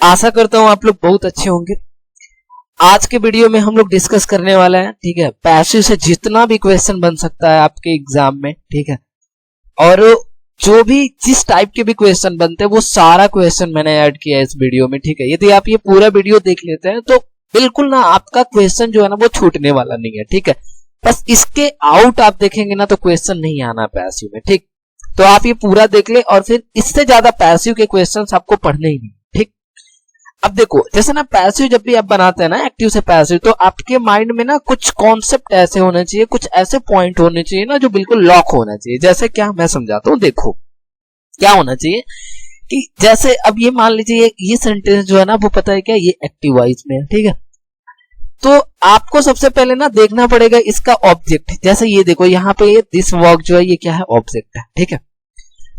आशा करता हूँ आप लोग बहुत अच्छे होंगे। आज के वीडियो में हम लोग डिस्कस करने वाला है, ठीक है, पैसिव से जितना भी क्वेश्चन बन सकता है आपके एग्जाम में, ठीक है, और जो भी जिस टाइप के भी क्वेश्चन बनते हैं वो सारा क्वेश्चन मैंने ऐड किया है इस वीडियो में, ठीक है। यदि आप ये पूरा वीडियो देख लेते हैं तो बिल्कुल ना आपका क्वेश्चन जो है ना वो छूटने वाला नहीं है, ठीक है। बस इसके आउट आप देखेंगे ना तो क्वेश्चन नहीं आना पैसिव में, ठीक। तो आप ये पूरा देख ले और फिर इससे ज्यादा पैसिव के क्वेश्चंस आपको पढ़ने ही नहीं, ठीक। अब देखो, जैसे ना पैसिव जब भी आप बनाते हैं ना एक्टिव से पैसिव, तो आपके माइंड में ना कुछ कॉन्सेप्ट ऐसे होने चाहिए, कुछ ऐसे पॉइंट होने चाहिए ना जो बिल्कुल लॉक होना चाहिए। जैसे क्या, मैं समझाता हूँ। देखो क्या होना चाहिए कि जैसे अब ये मान लीजिए ये सेंटेंस जो है ना वो पता है क्या, ये एक्टिव वॉइस में है, ठीक है। तो आपको सबसे पहले ना देखना पड़ेगा इसका ऑब्जेक्ट। जैसे ये देखो यहाँ पे ये दिस वर्क जो है ये क्या है, ऑब्जेक्ट है, ठीक है।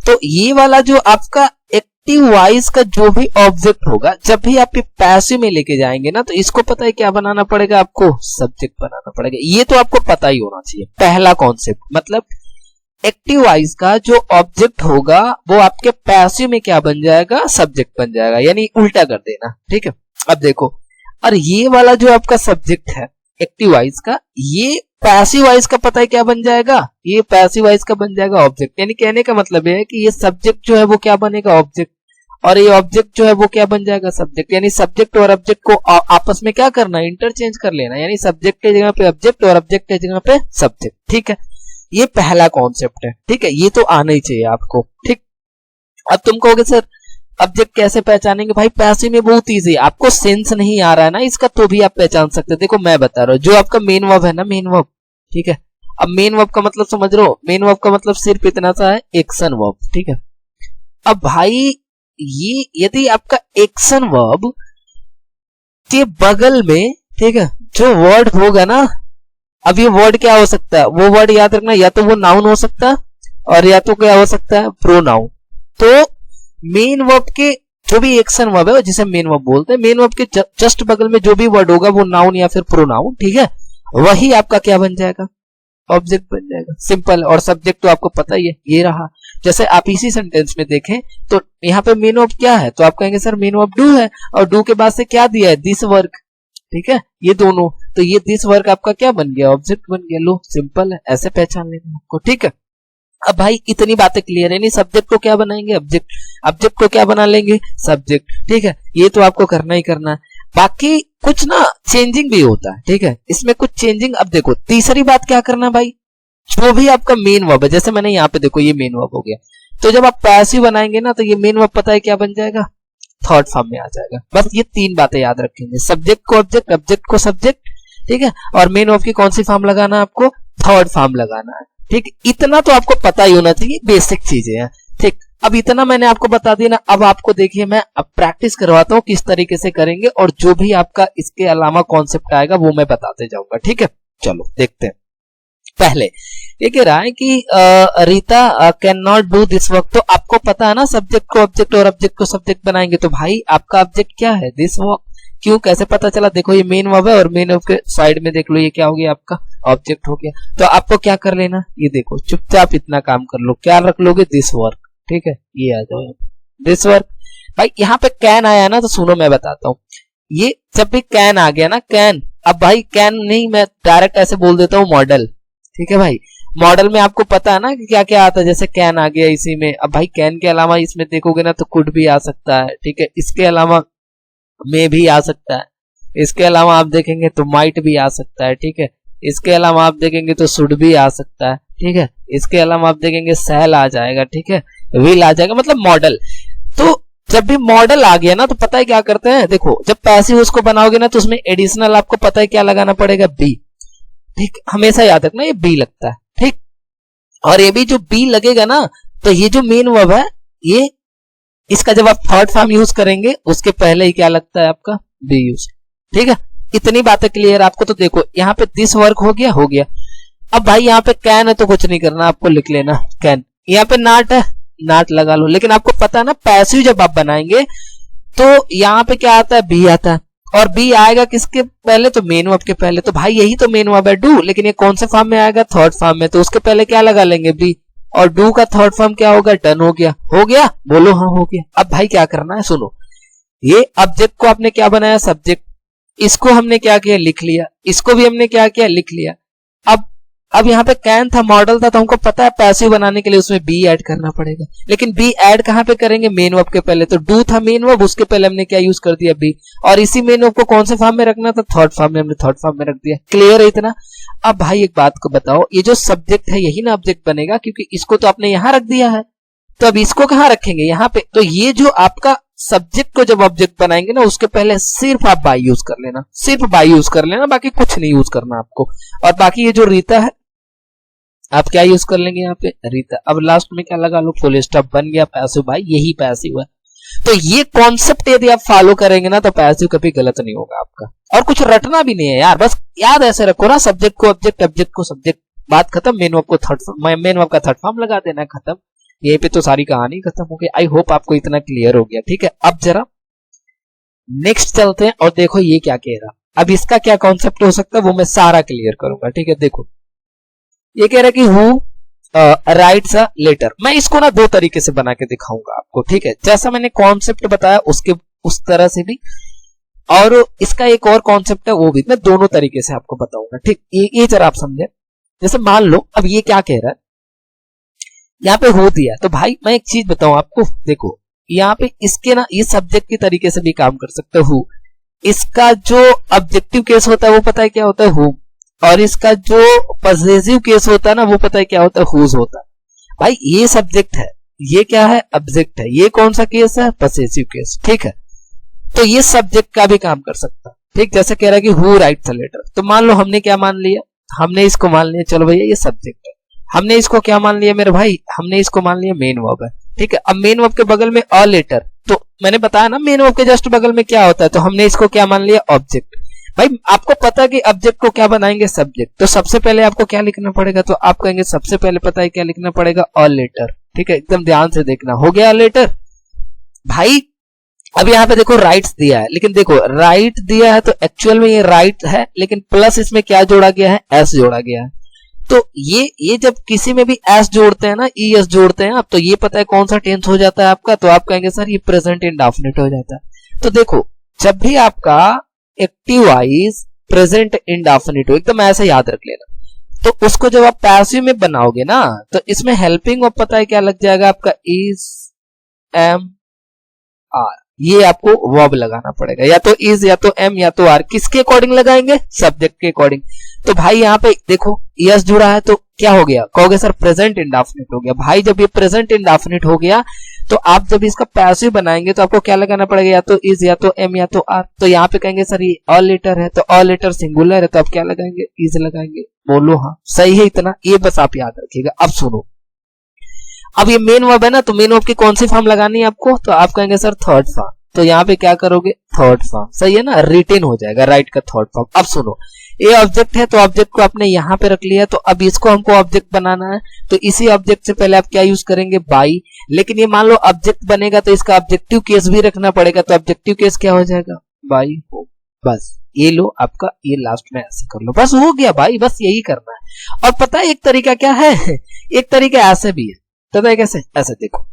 तो ये वाला जो आपका एक्टिव वॉइस का जो भी ऑब्जेक्ट होगा, जब भी आप ये पैसिव में लेके जाएंगे ना तो इसको पता है क्या बनाना पड़ेगा, आपको सब्जेक्ट बनाना पड़ेगा। ये तो आपको पता ही होना चाहिए। पहला कॉन्सेप्ट मतलब एक्टिव वॉइस का जो ऑब्जेक्ट होगा वो आपके पैसिव में क्या बन जाएगा, सब्जेक्ट बन जाएगा, यानी उल्टा कर देना, ठीक है। अब देखो, और ये वाला जो आपका सब्जेक्ट है एक्टिव वॉइस का, ये पैसिव वॉइस का पता है क्या बन जाएगा, ये पैसिव वॉइस का बन जाएगा ऑब्जेक्ट। यानी कहने का मतलब है कि ये सब्जेक्ट जो है वो क्या बनेगा, ऑब्जेक्ट, और ये ऑब्जेक्ट जो है वो क्या बन जाएगा, सब्जेक्ट। यानी सब्जेक्ट और ऑब्जेक्ट को आपस में क्या करना है, इंटरचेंज कर लेना। यानी सब्जेक्ट के जगह पे ऑब्जेक्ट और ऑब्जेक्ट के जगह पे सब्जेक्ट, ठीक है। ये पहला कॉन्सेप्ट है, ठीक है। ये तो आना ही चाहिए आपको, ठीक। अब तुम कहोगे सर ऑब्जेक्ट कैसे पहचानेंगे? भाई पैसिव में बहुत इजी है, आपको सेंस नहीं आ रहा है ना इसका तो भी आप पहचान सकते हैं। देखो मैं बता रहा हूँ, जो आपका मेन वर्ब है ना, मेन वर्ब, ठीक है। अब मेन वर्ब का मतलब समझ रहे हो, मेन वर्ब का मतलब सिर्फ इतना सा है, एक्शन वर्ब, ठीक है। अब भाई ये यदि आपका एक्शन वर्ब के बगल में, ठीक है, जो वर्ड होगा ना, अब ये वर्ड क्या हो सकता है, वो वर्ड याद रखना, या तो वो नाउन हो सकता है और या तो क्या हो सकता है, प्रोनाउन। तो मेन वर्ब के जो भी एक्शन वर्ब है जिसे मेन वर्ब बोलते हैं, मेन वर्ब के जस्ट बगल में जो भी वर्ड होगा वो नाउन या फिर प्रोनाउन, ठीक है, वही आपका क्या बन जाएगा, ऑब्जेक्ट बन जाएगा। सिंपल। और सब्जेक्ट तो आपको पता ही है, ये रहा। जैसे आप इसी सेंटेंस में देखें तो यहाँ पे मेन वर्ब क्या है, तो आप कहेंगे सर मेन वर्ब डू है, और डू के बाद से क्या दिया है, दिस वर्क, ठीक है, ये दोनों। तो ये दिस वर्क आपका क्या बन गया, ऑब्जेक्ट बन गया। लो सिंपल है, ऐसे पहचान लेना आपको, ठीक है। अब भाई इतनी बातें क्लियर है। नहीं, सब्जेक्ट को क्या बनाएंगे, ऑब्जेक्ट, ऑब्जेक्ट को क्या बना लेंगे, सब्जेक्ट, ठीक है। ये तो आपको करना ही करना है। बाकी कुछ ना चेंजिंग भी होता है, ठीक है, इसमें कुछ चेंजिंग। अब देखो तीसरी बात क्या करना भाई, जो भी आपका मेन वर्ब है, जैसे मैंने यहाँ पे देखो ये मेन वर्ब हो गया, तो जब आप पैसिव बनाएंगे ना तो ये मेन वर्ब पता है क्या बन जाएगा, थर्ड फॉर्म में आ जाएगा। बस ये तीन बातें याद रखेंगे, सब्जेक्ट को ऑब्जेक्ट, ऑब्जेक्ट को सब्जेक्ट, ठीक है, और मेन वर्ब की कौन सी फॉर्म लगाना है आपको, थर्ड फॉर्म लगाना है, ठीक। इतना तो आपको पता ही होना चाहिए, बेसिक चीजें हैं, ठीक। अब इतना मैंने आपको बता दिया ना, अब आपको देखिए मैं अब प्रैक्टिस करवाता हूँ किस तरीके से करेंगे, और जो भी आपका इसके अलावा कॉन्सेप्ट आएगा वो मैं बताते जाऊंगा, ठीक है। चलो देखते हैं। पहले ये कह रहा है कि Rita can not do this work. तो आपको पता है ना सब्जेक्ट को ऑब्जेक्ट और ऑब्जेक्ट को सब्जेक्ट बनाएंगे, तो भाई आपका ऑब्जेक्ट क्या है, दिस वर्क। क्यों, कैसे पता चला, देखो ये मेन वर्ब है और मेन वर्ब के साइड में देख लो ये क्या हो गया, आपका ऑब्जेक्ट हो गया। तो आपको क्या कर लेना, ये देखो चुपचाप इतना काम कर लो, क्या रख लोगे, दिस वर्क, ठीक है। ये आ जाओ दिस वर्क। भाई यहाँ पे कैन आया ना, तो सुनो मैं बताता हूँ। ये जब भी कैन आ गया ना, कैन, अब भाई कैन नहीं, मैं डायरेक्ट ऐसे बोल देता हूँ मॉडल, ठीक है भाई। मॉडल में आपको पता है ना कि क्या क्या आता है, जैसे कैन आ गया इसी में। अब भाई कैन के अलावा इसमें देखोगे ना तो कुड भी आ सकता है, ठीक है। इसके अलावा में भी आ सकता है, इसके अलावा आप देखेंगे तो माइट भी आ सकता है, ठीक है। इसके अलावा आप देखेंगे तो शुड भी आ सकता है, ठीक है। इसके अलावा आप देखेंगे सेल आ जाएगा, ठीक है, विल आ जाएगा, मतलब मॉडल। तो जब भी मॉडल आ गया ना तो पता है क्या करते हैं, देखो जब पैसिव उसको बनाओगे ना तो उसमें एडिशनल आपको पता है क्या लगाना पड़ेगा, बी, ठीक। हमेशा याद रखना ये बी लगता है, ठीक। और ये भी जो बी लगेगा ना तो ये जो मेन वर्ब है, ये इसका जब आप थर्ड फॉर्म यूज करेंगे उसके पहले ही क्या लगता है आपका, बी यूज, ठीक है। इतनी बातें क्लियर आपको। तो देखो यहाँ पे दिस वर्क हो गया, हो गया। अब भाई यहाँ पे कैन है तो कुछ नहीं करना, आपको लिख लेना कैन। यहाँ पे नाट है, नाट लगा लो। लेकिन आपको पता है ना पैसिव जब आप बनाएंगे तो यहाँ पे क्या आता है, बी आता है, और बी आएगा किसके पहले, तो मेन वर्ब के पहले। तो भाई यही तो मेन वर्ब है डू, लेकिन ये कौन से फॉर्म में आएगा, थर्ड फॉर्म में। तो उसके पहले क्या लगा लेंगे, बी, और डू का थर्ड फॉर्म क्या होगा, डन हो गया, हो गया, बोलो हाँ हो गया। अब भाई क्या करना है, सुनो, ये ऑब्जेक्ट को आपने क्या बनाया, सब्जेक्ट, इसको हमने क्या किया, लिख लिया, इसको भी हमने क्या किया, लिख लिया। अब यहाँ पे कैन था, मॉडल था, तो हमको पता है पैसिव बनाने के लिए उसमें बी ऐड करना पड़ेगा, लेकिन बी ऐड कहाँ पे करेंगे, मेन वर्ब के पहले। तो डू था मेन वर्ब, उसके पहले हमने क्या यूज कर दिया, बी, और इसी मेन वर्ब को कौन से फॉर्म में रखना था, थर्ड फॉर्म में, हमने थर्ड फॉर्म में रख दिया। क्लियर है इतना। अब भाई एक बात को बताओ, ये जो सब्जेक्ट है यही ना ऑब्जेक्ट बनेगा, क्योंकि इसको तो आपने यहां रख दिया है, तो अब इसको कहां रखेंगे, यहाँ पे। तो ये जो आपका सब्जेक्ट को जब ऑब्जेक्ट बनाएंगे ना, उसके पहले सिर्फ आप बाई यूज कर लेना, सिर्फ बाई यूज कर लेना, बाकी कुछ नहीं यूज करना आपको। और बाकी ये जो रीता है आप क्या यूज कर लेंगे यहाँ पे, रीता। अब लास्ट में क्या लगा लो, फुल स्टॉप, बन गया पैसिव भाई, यही पैसिव है। तो ये कॉन्सेप्ट यदि आप फॉलो करेंगे ना, तो पैसिव कभी गलत नहीं होगा आपका। और कुछ रटना भी नहीं है यार, बस याद ऐसे रखो ना, सब्जेक्ट को ऑब्जेक्ट, ऑब्जेक्ट को सब्जेक्ट, बात खत्म। मेन वर्ब को थर्ड, मेन वर्ब का थर्ड फॉर्म लगा देना, खत्म। यहीं पे तो सारी कहानी खत्म हो गई। आई होप आपको इतना क्लियर हो गया, ठीक है। अब जरा नेक्स्ट चलते हैं और देखो ये क्या कह रहा। अब इसका क्या कॉन्सेप्ट हो सकता है वो मैं सारा क्लियर करूंगा, ठीक है। देखो ये कह रहा है कि हु राइट्स अ लेटर। मैं इसको ना दो तरीके से बना के दिखाऊंगा आपको, ठीक है। जैसा मैंने कॉन्सेप्ट बताया उसके उस तरह से भी, और इसका एक और कॉन्सेप्ट है वो भी, मैं दोनों तरीके से आपको बताऊंगा, ठीक। ये जरा आप समझे। जैसे मान लो अब ये क्या कह रहा है, यहाँ पे हो दिया, तो भाई मैं एक चीज बताऊं आपको, देखो यहाँ पे इसके ना ये सब्जेक्ट की तरीके से भी काम कर सकते हो। इसका जो ऑब्जेक्टिव केस होता है वो पता है क्या होता है, हु, और इसका जो पॉसेसिव केस होता है ना वो पता है क्या होता है, हुज होता है। भाई ये सब्जेक्ट है, ये क्या है, ऑब्जेक्ट है, ये कौन सा केस है, पॉसेसिव केस, ठीक है। तो ये सब्जेक्ट का भी काम कर सकता है, ठीक। जैसे कह रहा है कि हु राइट्स अ लेटर, तो मान लो हमने क्या मान लिया, हमने इसको मान लिया, चलो भैया ये सब्जेक्ट है। हमने इसको क्या मान लिया मेरे भाई, हमने इसको मान लिया मेन वर्ब है, ठीक है। अब मेन वर्ब के बगल में अ लेटर, तो मैंने बताया ना मेन वर्ब के जस्ट बगल में क्या होता है, तो हमने इसको क्या मान लिया, ऑब्जेक्ट। भाई आपको पता है कि ऑब्जेक्ट को क्या बनाएंगे, सब्जेक्ट, तो सबसे पहले आपको क्या लिखना पड़ेगा, तो आप कहेंगे सबसे पहले पता है क्या लिखना पड़ेगा, अ लेटर, ठीक है। एकदम ध्यान से देखना, हो गया लेटर। भाई अब यहाँ पे देखो राइट्स दिया है, लेकिन देखो राइट दिया है तो एक्चुअल में ये राइट है, लेकिन प्लस इसमें क्या जोड़ा गया है, एस जोड़ा गया है। तो ये जब किसी में भी एस जोड़ते हैं ना, ई एस जोड़ते हैं आप, तो ये पता है कौन सा टेंस हो जाता है आपका, तो आप कहेंगे सर ये प्रेजेंट इंडेफिनिट हो जाता है। तो देखो जब भी आपका एक्टिव वाइज प्रेजेंट इंडेफिनिट हो, एकदम ऐसे याद रख लेना। तो उसको जब आप पैसिव में बनाओगे ना, तो इसमें हेल्पिंग वर्ब पता है क्या लग जाएगा आपका, इज, एम, आर। ये आपको वर्ब लगाना पड़ेगा, या तो इज, या तो एम, या तो आर। किसके अकॉर्डिंग लगाएंगे, सब्जेक्ट के अकॉर्डिंग। तो भाई यहाँ पे देखो यस जुड़ा है, तो क्या हो गया, कहोगे सर प्रेजेंट इंडेफिनिट हो गया। भाई जब ये प्रेजेंट इंडेफिनिट हो गया, तो आप जब इसका पैसिव बनाएंगे तो आपको क्या लगाना पड़ेगा, या तो इज, या तो एम, या तो आर। तो यहाँ पे कहेंगे सर ये अ लेटर है, तो अ लेटर सिंगुलर है, तो आप क्या लगाएंगे, इज लगाएंगे। बोलो हाँ सही है इतना, ये बस आप याद रखिएगा। अब सुनो, अब ये मेन वर्ब है ना, तो मेन वर्ब की कौन सी फॉर्म लगानी है आपको, तो आप कहेंगे सर थर्ड फॉर्म। तो यहाँ पे क्या करोगे, थर्ड फॉर्म, सही है ना, रिटेन हो जाएगा राइट का थर्ड फॉर्म। अब सुनो, ये ऑब्जेक्ट है, तो ऑब्जेक्ट को आपने यहाँ पे रख लिया, तो अब इसको हमको ऑब्जेक्ट बनाना है, तो इसी ऑब्जेक्ट से पहले आप क्या यूज करेंगे, बाई। लेकिन ये मान लो ऑब्जेक्ट बनेगा तो इसका ऑब्जेक्टिव केस भी रखना पड़ेगा, तो ऑब्जेक्टिव केस क्या हो जाएगा, बाई हो। बस ये लो आपका, ये लास्ट में ऐसे कर लो, बस हो गया भाई, बस यही करना है। और पता है एक तरीका क्या है, एक तरीका ऐसे भी है, पता है कैसे, ऐसे देखो,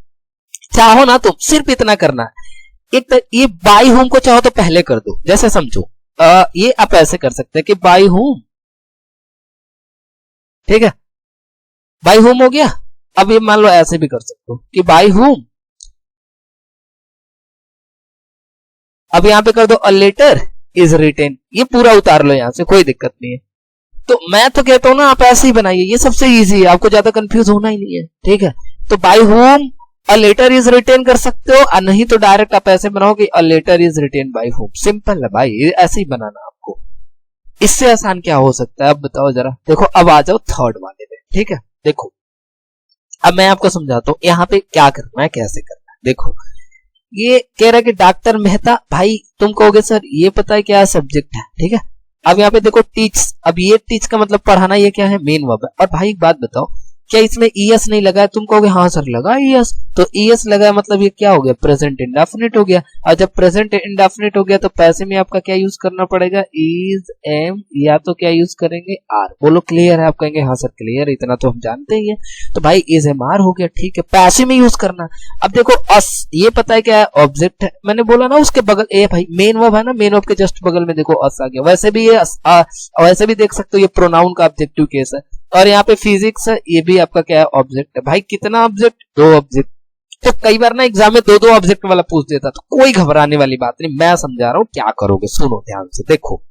चाहो ना तुम सिर्फ इतना करना है, ये बाई होम को चाहो तो पहले कर दो, जैसे समझो ये आप ऐसे कर सकते हैं कि बाई होम, ठीक है, बाई होम हो गया। अब ये मान लो ऐसे भी कर सकते हो कि बाई होम, अब यहां पे कर दो अ लेटर इज रिटेन, ये पूरा उतार लो यहां से, कोई दिक्कत नहीं है। तो मैं तो कहता हूं ना आप ऐसे ही बनाइए, ये सबसे इजी है, आपको ज्यादा कंफ्यूज होना ही नहीं है, ठीक है। तो by home a letter is written कर सकते हो, और नहीं तो डायरेक्ट आप ऐसे बनाओ कि a letter is written by home. Simple है भाई, ऐसे ही बनाना आपको, इससे आसान क्या हो सकता है, अब बताओ जरा। देखो अब आ जाओ थर्ड वाले में, ठीक है। देखो अब मैं आपको समझाता हूं यहाँ पे क्या करना है, कैसे करना है। देखो ये कह रहा है कि डॉक्टर मेहता, भाई तुम कहोगे सर ये पता है क्या सब्जेक्ट है, ठीक है। अब यहाँ पे देखो टीच, अब ये टीच का मतलब पढ़ाना, ये क्या है, मेन वर्ब है। और भाई एक बात बताओ, क्या इसमें ईएस नहीं लगा है? तुम कहोगे हाँ सर लगा ईएस, तो ईएस लगा है मतलब ये क्या हो गया, प्रेजेंट इंडेफिनिट हो गया। और जब प्रेजेंट इंडेफिनिट हो गया तो पैसे में आपका क्या यूज करना पड़ेगा, इज, एम, या तो क्या यूज करेंगे, आर। बोलो क्लियर है? आप कहेंगे हाँ सर क्लियर, इतना तो हम जानते ही है। तो भाई इज एम आर हो गया, ठीक है, पैसे में यूज करना। अब देखो अस, ये पता है क्या है, ऑब्जेक्ट है। मैंने बोला ना उसके बगल ए भाई मेन वर्ब है ना, मेन वर्ब के जस्ट बगल में देखो अस आ गया। वैसे भी ये वैसे भी देख सकते हो ये प्रोनाउन का ऑब्जेक्टिव केस है। और यहाँ पे फिजिक्स है, ये भी आपका क्या है, ऑब्जेक्ट है। भाई कितना ऑब्जेक्ट, 2 ऑब्जेक्ट। तो कई बार ना एग्जाम में 2-2 ऑब्जेक्ट वाला पूछ देता, तो कोई घबराने वाली बात नहीं, मैं समझा रहा हूं क्या करोगे, सुनो ध्यान से। देखो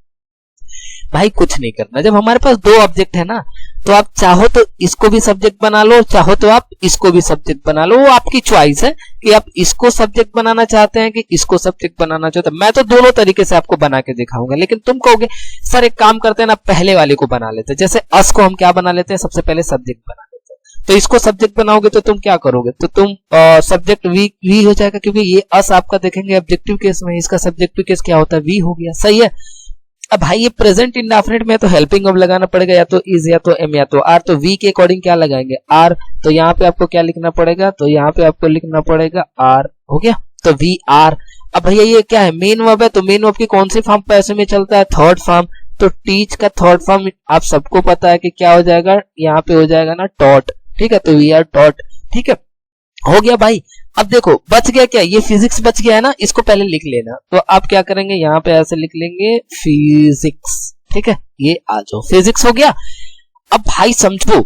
भाई कुछ नहीं करना, जब हमारे पास 2 ऑब्जेक्ट है ना, तो आप चाहो तो इसको भी सब्जेक्ट बना लो, चाहो तो आप इसको भी सब्जेक्ट बना लो, वो आपकी चॉइस है कि आप इसको सब्जेक्ट बनाना चाहते हैं कि इसको सब्जेक्ट बनाना चाहते हैं। मैं तो दोनों तरीके से आपको बना के दिखाऊंगा, लेकिन तुम कहोगे सर एक काम करते हैं ना, पहले वाले को बना लेते हैं। जैसे अस को हम क्या बना लेते हैं, सबसे पहले सब्जेक्ट बना लेते हैं। तो इसको सब्जेक्ट बनाओगे तो तुम क्या करोगे, तो तुम सब्जेक्ट वी हो जाएगा, क्योंकि ये अस आपका देखेंगे ऑब्जेक्टिव केस में, इसका सब्जेक्टिव केस क्या होता है, वी हो गया, सही है। अब भाई ये प्रेजेंट इंडेफिनिट में तो हेल्पिंग वर्ब लगाना पड़ेगा, या तो इज, या तो एम, या तो आर। तो वी के अकॉर्डिंग क्या लगाएंगे, आर। तो यहाँ पे आपको क्या लिखना पड़ेगा, तो यहाँ पे आपको लिखना पड़ेगा आर, हो गया, तो वी आर। अब भैया ये क्या है, मेन वर्ब है, तो मेन वर्ब की कौन सी फॉर्म पैसे में चलता है, थर्ड फॉर्म। तो टीच का थर्ड फॉर्म आप सबको पता है कि क्या हो जाएगा, यहाँ पे हो जाएगा ना टॉट, ठीक है, तो वी आर टॉट, ठीक है, हो गया भाई। अब देखो बच गया क्या, ये फिजिक्स बच गया है ना, इसको पहले लिख लेना। तो आप क्या करेंगे, यहाँ पे ऐसे लिख लेंगे फिजिक्स, ठीक है, ये आ जाओ, फिजिक्स हो गया। अब भाई समझो,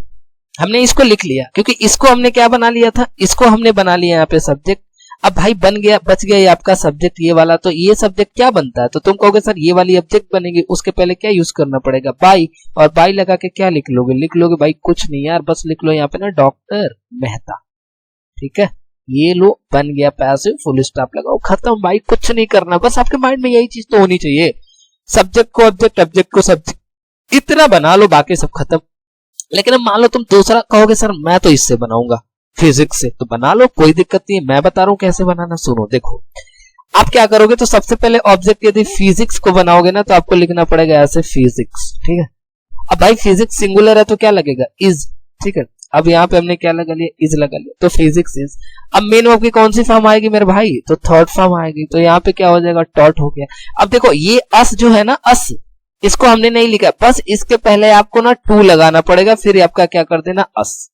हमने इसको लिख लिया, क्योंकि इसको हमने क्या बना लिया था, इसको हमने बना लिया यहाँ पे सब्जेक्ट। अब भाई बन गया, बच गया ये आपका सब्जेक्ट ये वाला। तो ये सब्जेक्ट क्या बनता है, तो तुम कहोगे सर ये वाली ऑब्जेक्ट बनेगी, उसके पहले क्या यूज करना पड़ेगा, बाई। और बाई लगा के क्या लिख लोगे भाई कुछ नहीं यार, बस लिख लो यहाँ पे ना डॉक्टर मेहता, ठीक है, ये लो बन गया पैसिव, फुल स्टॉप लगाओ, खत्म भाई, कुछ नहीं करना। बस आपके माइंड में यही चीज तो होनी चाहिए, सब्जेक्ट को ऑब्जेक्ट, ऑब्जेक्ट को सब्जेक्ट, इतना बना लो, बाकी सब खत्म। लेकिन अब मान लो तुम दूसरा कहोगे सर मैं तो इससे बनाऊंगा फिजिक्स से, तो बना लो, कोई दिक्कत नहीं है, मैं बता रहा हूं कैसे बनाना। सुनो देखो, आप क्या करोगे, तो सबसे पहले ऑब्जेक्ट यदि फिजिक्स को बनाओगे ना, तो आपको लिखना पड़ेगा ऐसे फिजिक्स, ठीक है। अब भाई फिजिक्स सिंगुलर है तो क्या लगेगा, इज, ठीक है। अब यहाँ पे हमने क्या लगा लिया, इज लगा लिया, तो फिजिक्स इज। अब मेन वर्ब की कौन सी फॉर्म आएगी मेरे भाई, तो थर्ड फॉर्म आएगी, तो यहाँ पे क्या हो जाएगा, टॉट हो गया। अब देखो ये अस जो है ना, अस, इसको हमने नहीं लिखा, बस इसके पहले आपको ना टू लगाना पड़ेगा, फिर आपका क्या कर देना, अस,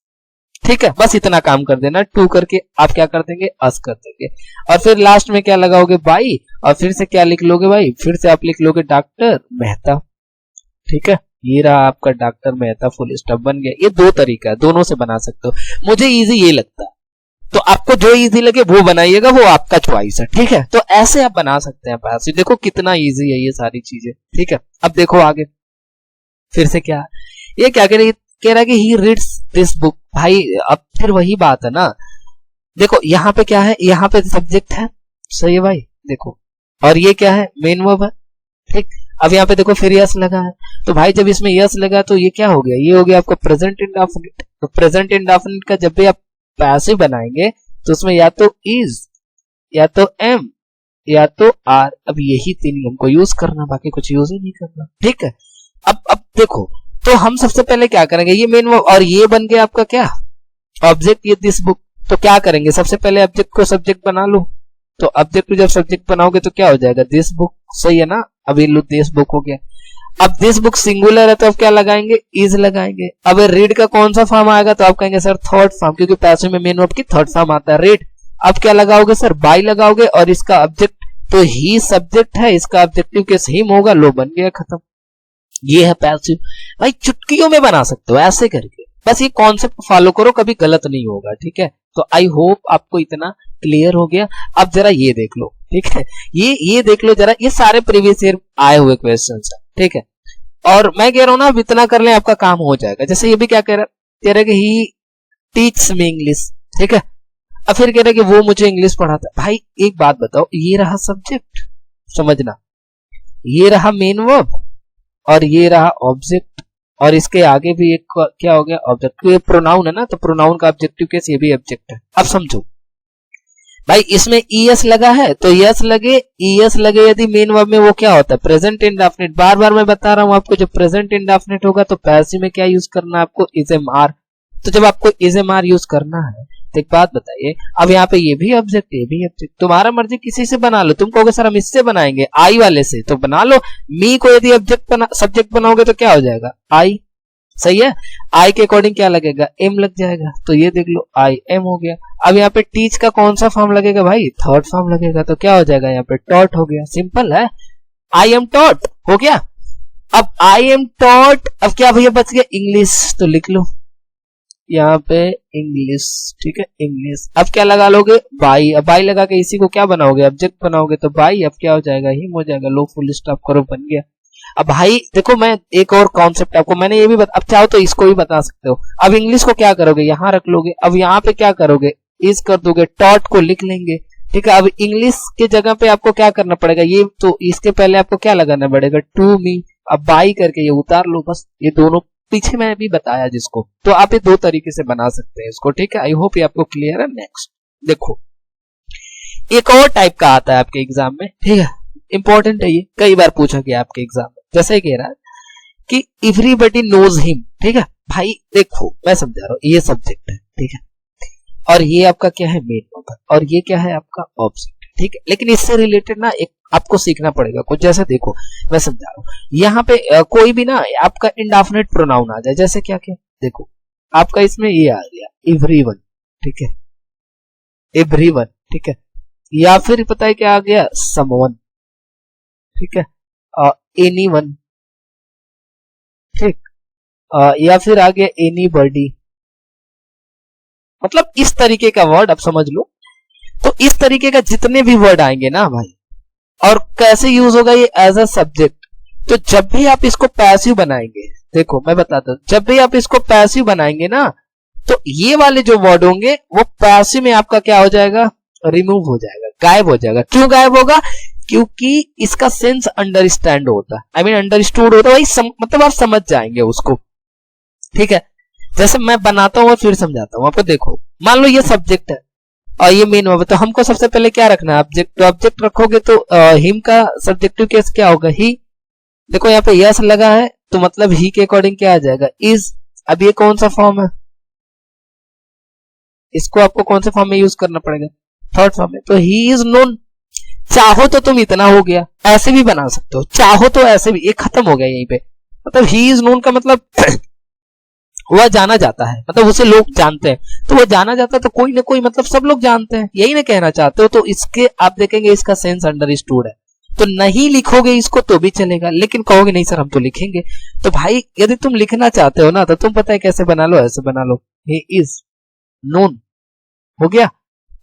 ठीक है, बस इतना काम कर देना, टू करके आप क्या कर देंगे, अस कर देंगे। और फिर लास्ट में क्या लगाओगे बाई, और फिर से क्या लिख लोगे भाई, फिर से आप लिख लोगे डॉक्टर मेहता, ठीक है, ये रहा आपका डॉक्टर मेहता, फुल स्टॉप बन गया। ये 2 तरीका है, दोनों से बना सकते हो, मुझे इजी ये लगता है, तो आपको जो इजी लगे वो बनाइएगा, वो आपका चॉइस है, ठीक है। तो ऐसे आप बना सकते हैं पैसिव, देखो कितना इजी है ये सारी चीजें, ठीक है। अब देखो आगे फिर से क्या, ये क्या कह रहा है कि ही रीड्स दिस बुक। भाई अब फिर वही बात है ना, देखो यहाँ पे क्या है, यहाँ पे सब्जेक्ट है, सही है भाई, देखो, और ये क्या है, मेन वर्ब है, ठीक। अब यहाँ पे देखो फिर यस लगा है, तो भाई जब इसमें यस लगा तो ये क्या हो गया, ये हो गया आपका प्रेजेंट इंडेफिनिट। तो प्रेजेंट इंडेफिनिट का जब भी आप पैसिव बनाएंगे तो उसमें या तो इज, या तो एम, या तो आर। अब यही 3 हमको यूज करना, बाकी कुछ यूज ही नहीं करना, ठीक है। अब देखो, तो हम सबसे पहले क्या करेंगे, ये मेन वर्ब और ये बन गया आपका क्या, ऑब्जेक्ट, ये दिस बुक। तो क्या करेंगे, सबसे पहले ऑब्जेक्ट को सब्जेक्ट बना लो, तो ऑब्जेक्ट को जब सब्जेक्ट बनाओगे तो क्या हो जाएगा, दिस बुक, सही है ना। अब ये लो दिस बुक हो गया। अब दिस बुक सिंगुलर है तो अब क्या लगाएंगे, इज लगाएंगे। अब रीड का कौन सा फॉर्म आएगा, तो आप कहेंगे सर थर्ड फॉर्म, क्योंकि पैसिव में मेन वर्ब की थर्ड फॉर्म आता है, रीड। अब क्या लगाओगे सर, बाई लगाओगे, और इसका ऑब्जेक्ट तो ही सब्जेक्ट है, इसका ऑब्जेक्टिव केस हिम होगा, लो बन गया, खत्म। ये है पैसिव। भाई चुटकियों में बना सकते हो ऐसे करके, बस ये कॉन्सेप्ट फॉलो करो, कभी गलत नहीं होगा, ठीक है। तो आई होप आपको इतना क्लियर हो गया। अब जरा ये देख लो, ठीक है, ये देख लो जरा, ये सारे प्रीवियस ईयर आए हुए क्वेश्चंस हैं, ठीक है। और मैं कह रहा हूं ना, अब इतना कर लें आपका काम हो जाएगा। जैसे ये भी क्या कह रहा है कि ही टीच मी इंग्लिश, ठीक है। अब फिर कह रहा है कि वो मुझे इंग्लिश पढ़ाता है। भाई एक बात बताओ, ये रहा सब्जेक्ट, समझना, ये रहा मेन वर्ब, और ये रहा ऑब्जेक्ट, और इसके आगे भी एक क्या हो गया, ऑब्जेक्ट। ये प्रोनाउन है ना, तो प्रोनाउन का ऑब्जेक्टिव केस ये भी ऑब्जेक्ट है। अब समझो भाई, इसमें ईएस लगा है तो यस लगे, ईएस लगे यदि मेन वर्ब में, वो क्या होता है, प्रेजेंट इंडेफिनिट। बार बार मैं बता रहा हूं आपको, जब प्रेजेंट इंडेफिनिट होगा तो पैसिव में क्या यूज करना है आपको, इज एम आर। तो जब आपको इज एम आर यूज करना है तो एक बात बताइए, अब यहाँ पे ये भी ऑब्जेक्ट, ये भी ऑब्जेक्ट, तुम्हारा मर्जी किसी से बना लो। तुम कहोगे सर हम इससे बनाएंगे, आई वाले से, तो बना लो। मी को यदि सब्जेक्ट बनाओगे तो क्या हो जाएगा, आई। सही है, आई के अकॉर्डिंग क्या लगेगा, एम लग जाएगा। तो ये देख लो आई एम हो गया। अब यहाँ पे टीच का कौन सा फॉर्म लगेगा भाई, थर्ड फॉर्म लगेगा। तो क्या हो जाएगा यहाँ पे, टॉट हो गया। सिंपल है, आई एम टॉट हो गया। अब आई एम टॉट, अब क्या भैया बच गया, इंग्लिश। तो लिख लो यहाँ पे इंग्लिश, ठीक है, इंग्लिश। अब क्या लगा लोगे, बाई। अब बाई लगा के इसी को क्या बनाओगे, ऑब्जेक्ट बनाओगे। तो बाई अब क्या हो जाएगा, हिम हो जाएगा। लो फुल स्टॉप करो, बन गया। अब भाई देखो, मैं एक और कॉन्सेप्ट आपको मैंने ये भी अब चाहो तो इसको भी बता सकते हो। अब इंग्लिश को क्या करोगे, यहां रख लोगे। अब यहाँ पे क्या करोगे, इस कर दोगे, टॉट को लिख लेंगे, ठीक है। अब इंग्लिश के जगह पे आपको क्या करना पड़ेगा, ये तो इसके पहले आपको क्या लगाना पड़ेगा, टू मी। अब बाई करके ये उतार लो, बस। ये दोनों पीछे मैं भी बताया जिसको, तो आप ये दो तरीके से बना सकते हैं इसको, ठीक है। आई होप ये आपको क्लियर है। नेक्स्ट देखो, एक और टाइप का आता है आपके एग्जाम में, ठीक है, इंपॉर्टेंट है ये, कई बार पूछा गया आपके एग्जाम में। जैसे कह रहा है कि एवरीबॉडी नोज हिम, ठीक है। भाई देखो मैं समझा रहा हूं, ये सब्जेक्ट है, ठीक है, और ये आपका क्या है, मेन वर्ब, और ये क्या है आपका ऑब्जेक्ट, ठीक है। लेकिन इससे रिलेटेड ना एक आपको सीखना पड़ेगा कुछ। जैसे देखो मैं समझा रहा हूं, यहाँ पे कोई भी ना आपका इंडेफिनिट प्रोनाउन आ जाए, जैसे क्या क्या, देखो आपका इसमें ये आ गया एवरीवन, ठीक है, एवरीवन, ठीक है। या फिर पता है क्या आ गया, समवन, ठीक है, एनीवन, ठीक, या फिर आ गया एनीबॉडी। मतलब इस तरीके का वर्ड आप समझ लो। तो इस तरीके का जितने भी वर्ड आएंगे ना भाई, और कैसे यूज होगा ये, एज अ सब्जेक्ट। तो जब भी आप इसको पैसिव बनाएंगे, देखो मैं बताता हूं, जब भी आप इसको पैसिव बनाएंगे ना, तो ये वाले जो वर्ड होंगे वो पैसिव में आपका क्या हो जाएगा, रिमूव हो जाएगा, गायब हो जाएगा। क्यों गायब होगा, क्योंकि इसका सेंस अंडरस्टैंड होता है, आई मीन अंडरस्टूड होता है भाई, मतलब आप समझ जाएंगे उसको, ठीक है। जैसे मैं बनाता हूं और फिर समझाता हूं आपको। देखो मान लो ये सब्जेक्ट है और ये मेन वर्ब है, तो हमको सबसे पहले क्या रखना है, ऑब्जेक्ट। तो ऑब्जेक्ट रखोगे तो हिम का सब्जेक्टिव केस क्या होगा, ही। देखो यहाँ पे यस लगा है तो मतलब ही के अकॉर्डिंग क्या आ जाएगा, इज। अब ये कौन सा फॉर्म है, इसको आपको कौन से फॉर्म में यूज करना पड़ेगा, थर्ड फॉर्म में। तो ही इज नोन। चाहो तो तुम इतना हो गया, ऐसे भी बना सकते हो, चाहो तो ऐसे भी, ये खत्म हो गया यहीं पे। मतलब ही इज नोन का मतलब वह जाना जाता है, मतलब उसे लोग जानते हैं। तो वो जाना जाता है तो कोई ना कोई, मतलब सब लोग जानते हैं, यही ना कहना चाहते हो। तो इसके आप देखेंगे इसका सेंस अंडरस्टूड है। तो नहीं लिखोगे इसको तो भी चलेगा, लेकिन कहोगे नहीं सर हम तो लिखेंगे। तो भाई यदि तुम लिखना चाहते हो ना, तो तुम पता है कैसे बना लो, ऐसे बना लो, ही इज नोन, हो गया।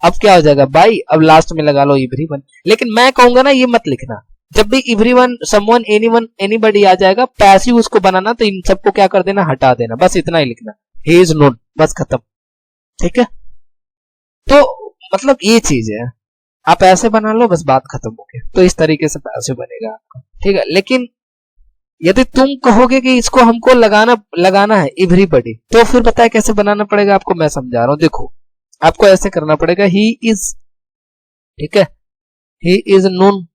अब क्या हो जाएगा बाई, अब लास्ट में लगा लो एवरीवन। लेकिन मैं कहूंगा ना ये मत लिखना, जब भी एवरीवन, समवन, एनीवन, एनीबॉडी आ जाएगा, पैसिव उसको बनाना, तो इन सबको क्या कर देना, हटा देना, बस इतना ही लिखना, ही इज नोन, बस खत्म, ठीक है। तो मतलब ये चीज है, आप ऐसे बना लो, बस बात खत्म हो गई। तो इस तरीके से पैसिव बनेगा आपका, ठीक है। लेकिन यदि तुम कहोगे कि इसको हमको लगाना है एवरीबॉडी, तो फिर पता है कैसे बनाना पड़ेगा आपको, मैं समझा रहा हूं। देखो आपको ऐसे करना पड़ेगा, ही इज, ठीक है, ही इज नोन।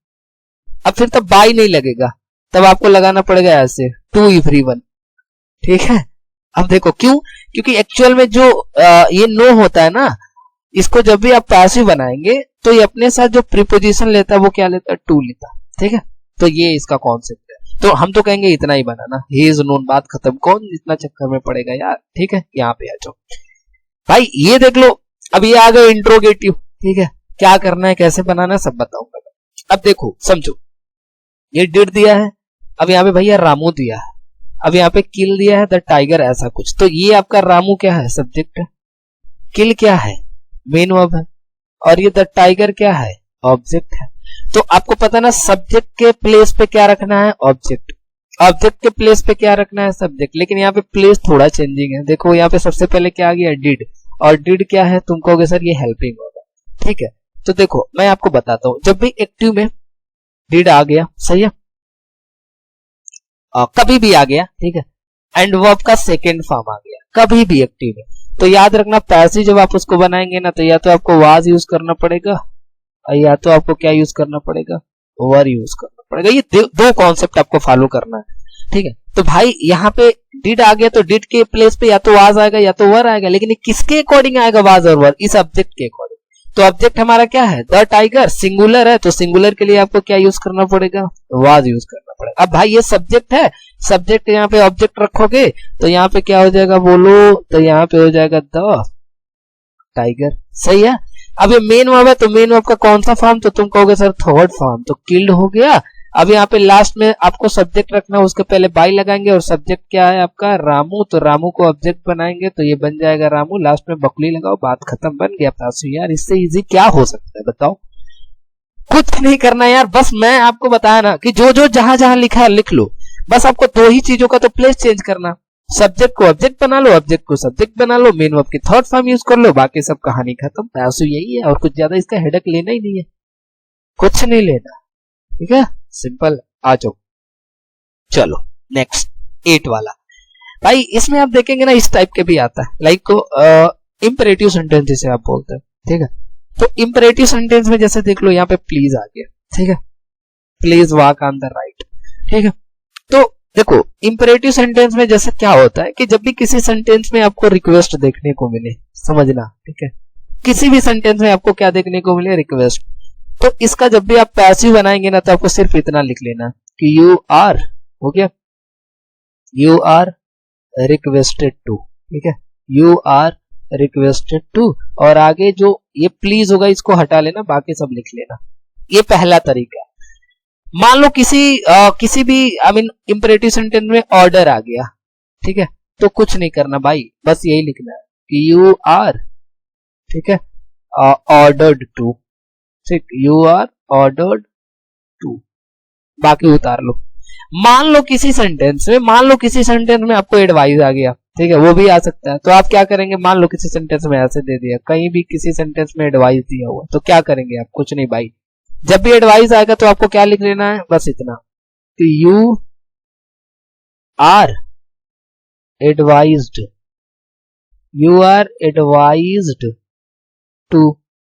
अब फिर तब बाई नहीं लगेगा, तब आपको लगाना पड़ेगा ऐसे, टू एवरीवन, ठीक है। अब देखो क्यों, क्योंकि एक्चुअल में जो ये नो होता है ना, इसको जब भी आप पैसिव बनाएंगे तो ये अपने साथ जो प्रीपोजिशन लेता है वो क्या लेता है, टू लेता है, ठीक है। तो ये इसका कॉन्सेप्ट है। तो हम तो कहेंगे इतना ही बनाना, ही इज नोन, बात खत्म, कौन इतना चक्कर में पड़ेगा यार, ठीक है। यहाँ पे आ जाओ भाई, ये देख लो, अब ये आ गए इंट्रोगेटिव, ठीक है। क्या करना है, कैसे बनाना है, सब बताऊंगा। अब देखो समझो, ये डिड दिया है, अब यहाँ पे भैया रामू दिया है, अब यहाँ पे किल दिया है, द टाइगर, ऐसा कुछ। तो ये आपका रामू क्या है, सब्जेक्ट है, किल क्या है, मेन वर्ब है, और ये द टाइगर क्या है, ऑब्जेक्ट है। तो आपको पता ना, सब्जेक्ट के प्लेस पे क्या रखना है, ऑब्जेक्ट, ऑब्जेक्ट के प्लेस पे क्या रखना है, सब्जेक्ट। लेकिन यहाँ पे प्लेस थोड़ा चेंजिंग है। देखो यहाँ पे सबसे पहले क्या आ गया, डिड, और डिड क्या है, तुम कहोगे सर ये हेल्पिंग होगा, ठीक है। तो देखो मैं आपको बताता हूं, जब भी एक्टिव में डिड आ गया, सही है, कभी भी आ गया, ठीक है, एंड वर्ब का सेकेंड फॉर्म आ गया, कभी भी एक्टिव में, तो याद रखना पैसिव जब आप उसको बनाएंगे ना, तो या तो आपको वाज यूज करना पड़ेगा, और या तो आपको क्या यूज करना पड़ेगा, वर यूज करना पड़ेगा। ये दो कॉन्सेप्ट आपको फॉलो करना है। ठीक है। तो भाई यहाँ पे डिड आ गया तो डिड के प्लेस पे या तो वाज आएगा या तो वर आएगा, लेकिन ये किसके अकॉर्डिंग आएगा वाज और वर? इस ऑब्जेक्ट के अकॉर्डिंग। तो ऑब्जेक्ट हमारा क्या है? द टाइगर, सिंगुलर है, तो सिंगुलर के लिए आपको क्या यूज करना पड़ेगा? वाज यूज करना पड़ेगा। अब भाई ये सब्जेक्ट है, सब्जेक्ट यहाँ पे ऑब्जेक्ट रखोगे तो यहाँ पे क्या हो जाएगा बोलो? तो यहाँ पे हो जाएगा द टाइगर। सही है। अब ये मेन वर्ब है, तो मेन वर्ब का कौन सा फॉर्म? तो तुम कहोगे सर थर्ड फॉर्म, तो किल्ड हो गया। अब यहाँ पे लास्ट में आपको सब्जेक्ट रखना है, उसके पहले बाई लगाएंगे और सब्जेक्ट क्या है आपका? रामू, तो रामू को ऑब्जेक्ट बनाएंगे तो ये बन जाएगा रामू, लास्ट में बकुली लगाओ, बात खत्म, बन गया पैसिव। यार इससे इजी क्या हो सकता है बताओ? कुछ नहीं करना यार, बस मैं आपको बताया ना कि जो जो जहां जहां लिखा है लिख लो, बस आपको दो ही चीजों का तो प्लेस चेंज करना, सब्जेक्ट को ऑब्जेक्ट बना लो, ऑब्जेक्ट को सब्जेक्ट बना लो, मेन वर्ब की थर्ड फॉर्म यूज कर लो, बाकी सब कहानी खत्म। पैसिव यही है और कुछ ज्यादा इसका हेडेक लेना ही नहीं है, कुछ नहीं लेना, ठीक है, सिंपल। आ जाओ, चलो नेक्स्ट 8 वाला। भाई इसमें आप देखेंगे ना इस टाइप के भी आता है, लाइक को इंपरेटिव सेंटेंस जिसे आप बोलते हैं, ठीक है। तो इंपरेटिव सेंटेंस में जैसे देख लो यहाँ पे प्लीज आ गया, ठीक है, please walk on the right, ठीक है। तो देखो इंपरेटिव सेंटेंस में जैसे क्या होता है कि जब भी किसी सेंटेंस में आपको रिक्वेस्ट देखने को मिले, समझना, ठीक है, किसी भी सेंटेंस में आपको क्या देखने को मिले? रिक्वेस्ट। तो इसका जब भी आप पैसिव बनाएंगे ना तो आपको सिर्फ इतना लिख लेना कि यू आर, हो गया, यू आर रिक्वेस्टेड टू, ठीक है, यू आर रिक्वेस्टेड टू, और आगे जो ये प्लीज होगा इसको हटा लेना, बाकी सब लिख लेना। ये पहला तरीका है। मान लो किसी भी इंपरेटिव सेंटेंस में ऑर्डर आ गया, ठीक है, तो कुछ नहीं करना भाई, बस यही लिखना है कि यू आर, ठीक है, ऑर्डर्ड टू, ठीक, यू आर ऑर्डर्ड टू, बाकी उतार लो। मान लो किसी सेंटेंस में आपको एडवाइस आ गया, ठीक है, वो भी आ सकता है, तो आप क्या करेंगे? मान लो किसी सेंटेंस में ऐसे दे दिया, कहीं भी किसी सेंटेंस में एडवाइस दिया हुआ, तो क्या करेंगे आप? कुछ नहीं भाई, जब भी एडवाइस आएगा तो आपको क्या लिख लेना है? बस इतना कि you are advised, you are advised to,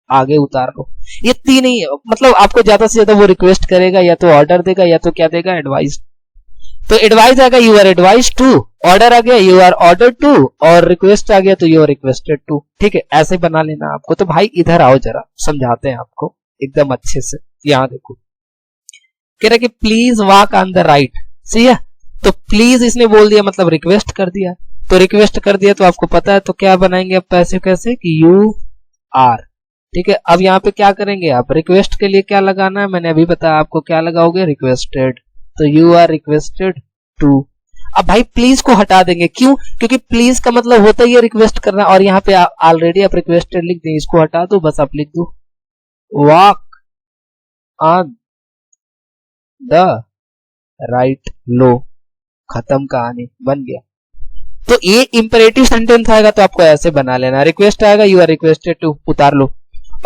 आगे उतार लो। ये तीन ही, मतलब आपको ज्यादा से ज्यादा वो रिक्वेस्ट करेगा, या तो ऑर्डर देगा या तो क्या देगा? एडवाइस। तो एडवाइस आ गया you are advise to, order आ गया यू आर ऑर्डर टू, और रिक्वेस्ट आ गया तो यू आर रिक्वेस्टेड टू, ठीक है, ऐसे बना लेना आपको। तो भाई इधर आओ जरा समझाते हैं आपको एकदम अच्छे से। यहां देखो कह रहा कि please walk on the right, सही है, तो प्लीज इसने बोल दिया मतलब रिक्वेस्ट कर दिया, तो रिक्वेस्ट कर दिया तो आपको पता है तो क्या बनाएंगे अब पैसिव कैसे? कि यू आर, ठीक है। अब यहाँ पे क्या करेंगे आप? रिक्वेस्ट के लिए क्या लगाना है? मैंने अभी बताया आपको, क्या लगाओगे? रिक्वेस्टेड, तो यू आर रिक्वेस्टेड टू। अब भाई प्लीज को हटा देंगे, क्यों? क्योंकि प्लीज का मतलब होता ही है रिक्वेस्ट करना, और यहाँ पे ऑलरेडी आप रिक्वेस्टेड लिख दें, इसको हटा दो, बस आप लिख दो वॉक ऑन द राइट, लो, खत्म कहानी, बन गया। तो ये इंपरेटिव सेंटेंस आएगा तो आपको ऐसे बना लेना, रिक्वेस्ट आएगा यू आर रिक्वेस्टेड टू, उतार लो,